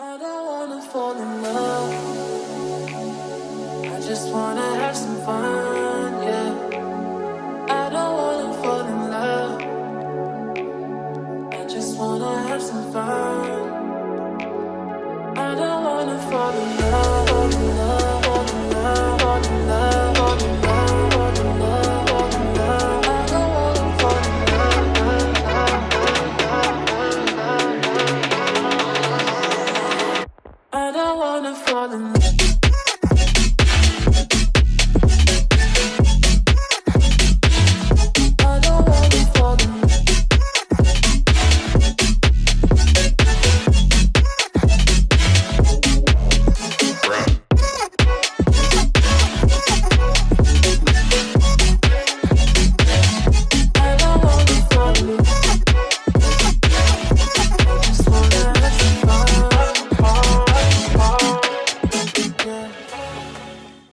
I don't wanna fall in love. I just wanna have some fun, yeah. I don't wanna fall in love. I just wanna have some fun. I don't wanna fall in love, fall in love, fall in love, fall in love, fall in love, fall in love, fall in love. I don't wanna fall in love. I don't wanna fall in love.